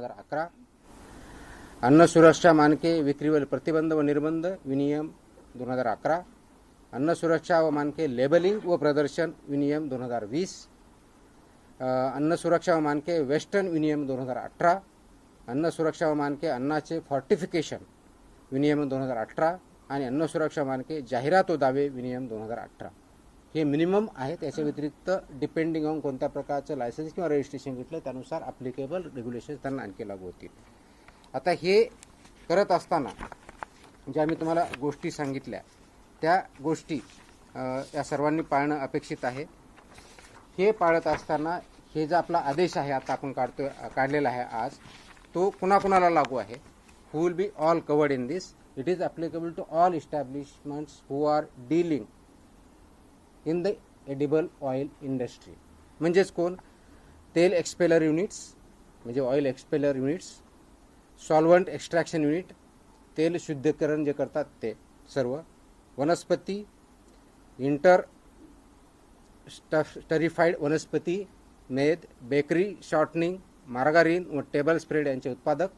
2011, अन्न सुरक्षा मानके विक्रीवर प्रतिबंध व निर्बंध विनियम 2011, अन्न सुरक्षा व मानके लेबलिंग व प्रदर्शन विनियम 2020, अन्न सुरक्षा व मानके वेस्टर्न विनियम 2018, अन्न सुरक्षा व मानके अन्नाचे फॉर्टिफिकेशन विनियम 2018 आणि अन्न सुरक्षा मानके जाहिरात व दावे विनियम 2018 हे मिनिमम आहे. त्याच्या व्यतिरिक्त डिपेंडिंग ऑन कोणत्या प्रकारचं लायसन्स किंवा रजिस्ट्रेशन घेतलं त्यानुसार ॲप्लिकेबल रेग्युलेशन्स त्यांना आणखी लागू होतील. आता हे करत असताना ज्या मी तुम्हाला गोष्टी सांगितल्या त्या गोष्टी या सर्वांनी पाळणं अपेक्षित आहे. हे पाळत असताना हे जो आपला आदेश आहे आता आपण काढलेला आहे आज, तो कुणाकुणाला लागू आहे? Who will be all covered in this. It is applicable to all establishments who are dealing in the edible oil industry. म्हणजेच कोण? तेल एक्सपेलर युनिट्स म्हणजे oil expeller units, solvent extraction unit तेल शुद्धीकरण जे करतात ते सर्व, वनस्पती इंटर स्टरिफाईड वनस्पती मेद, बेकरी शॉर्टनिंग, मार्गारीन व टेबल स्प्रेड यांचे उत्पादक,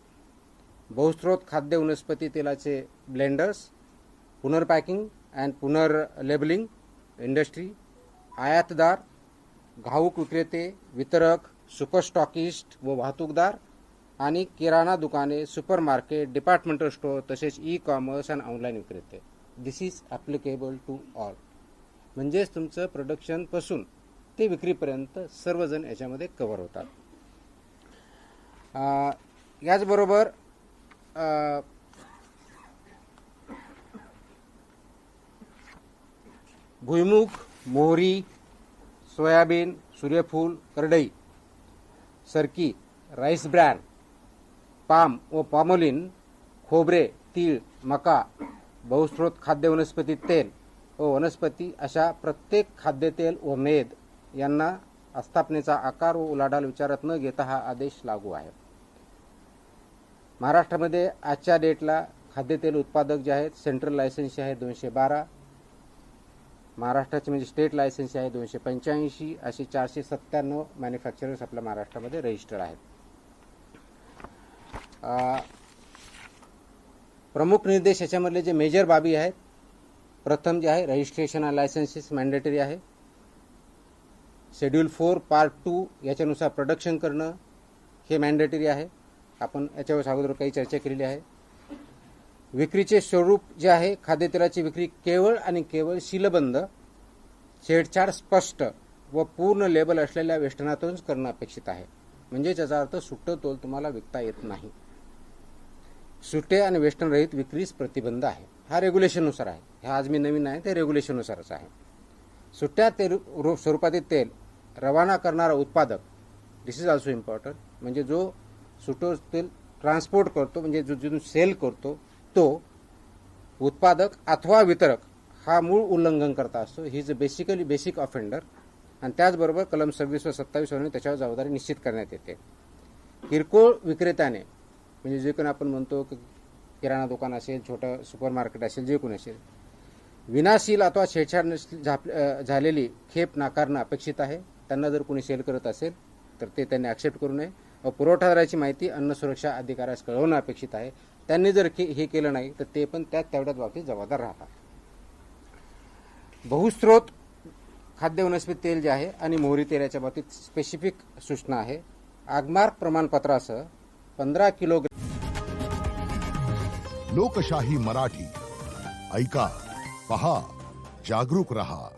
बहुस्त्रोत खाद्य वनस्पती तेलाचे ब्लेंडर्स, पुनर्पॅकिंग अँड पुनर्लेबलिंग इंडस्ट्री, आयातदार, घाऊक विक्रेते, वितरक, सुपरस्टॉकिस्ट व वाहतूकदार आणि किराणा दुकाने, सुपरमार्केट, डिपार्टमेंटल स्टोअर तसेच ई कॉमर्स आणि ऑनलाईन विक्रेते. दिस इज ॲप्लिकेबल टू ऑल. म्हणजेच तुमचं प्रोडक्शनपासून ते विक्रीपर्यंत सर्वजण याच्यामध्ये कव्हर होतात. याचबरोबर भुईमुग, मोहरी, सोयाबीन, सूर्यफूल, करडई, सरकी, राईस ब्रॅन, पाम व पॉमोलिन, खोबरे, तीळ, मका, बहुस्त्रोत खाद्य वनस्पती तेल व वनस्पती अशा प्रत्येक खाद्यतेल व मेद यांना आस्थापनेचा आकार व उलाढाल विचारात न घेता हा आदेश लागू आहे. महाराष्ट्रामध्ये आजच्या डेटला खाद्यतेल उत्पादक जे आहेत सेंट्रल लायसन्स आहे 212, महाराष्ट्राचे म्हणजे स्टेट लायसन्स आहे 285, अशी 497 मॅन्युफॅक्चरर्स आपल्या महाराष्ट्रामध्ये रजिस्टर आहेत. प्रमुख निर्देश याच्यामधले जे मेजर बाबी आहेत, प्रथम जे आहे रजिस्ट्रेशन आणि लायसन्सेस मॅन्डेटरी आहे. शेड्यूल 4 पार्ट 2 याच्यानुसार प्रोडक्शन करणं हे मॅन्डेटरी आहे. आपण याच्यावर अगोदर काही चर्चा केलेली आहे. विक्रीचे स्वरूप जे आहे, खाद्यतेलाची विक्री केवळ आणि केवळ सीलबंद, छेडछाड स्पष्ट व पूर्ण लेबल असलेल्या वेष्टनातूनच करणं अपेक्षित आहे. म्हणजे याचा अर्थ सुट्टं तोल तुम्हाला विकता येत नाही. सुटे आणि वेस्टर्न रहित विक्रीस प्रतिबंध आहे. हा रेग्युलेशननुसार आहे. हा आज मी नवीन आहे ते रेग्युलेशननुसारच आहे. सुट्या तेल स्वरूपातील तेल रवाना करणारा उत्पादक, दिस इज ऑल्सो इम्पॉर्टंट, म्हणजे जो सुटं तेल ट्रान्सपोर्ट करतो म्हणजे जो सेल करतो तो उत्पादक अथवा वितरक हा मूळ उल्लंघन करता असतो. He is basically basic offender. आणि त्याचबरोबर कलम 26 व 27 वरून त्याच्यावर जबाबदारी निश्चित करण्यात येते. किरकोळ विक्रेत्याने म्हणजे जे कोणी आपण म्हणतो की किराणा दुकान असेल, छोटं सुपरमार्केट असेल, जे कोणी असेल, विनाशील अथवा छेडछाड झालेली खेप नाकारणं अपेक्षित आहे. त्यांना जर कोणी सेल करत असेल तर ते त्यांनी ॲक्सेप्ट करू नये व पुरवठादाराची माहिती अन्न सुरक्षा अधिकाऱ्यास कळवणं अपेक्षित आहे. त्यांनी जर हे केलं नाही तर ते पण तेवढ्याच बाबतीत जबाबदार राहतात. बहुस्त्रोत खाद्य वनस्पती तेल जे आहे आणि मोहरी तेलाच्या बाबतीत स्पेसिफिक सूचना आहे. आगमार्क प्रमाणपत्रासह 15 किलोग्रॅम. लोकशाही मराठी ऐका, पहा, जागरूक रहा.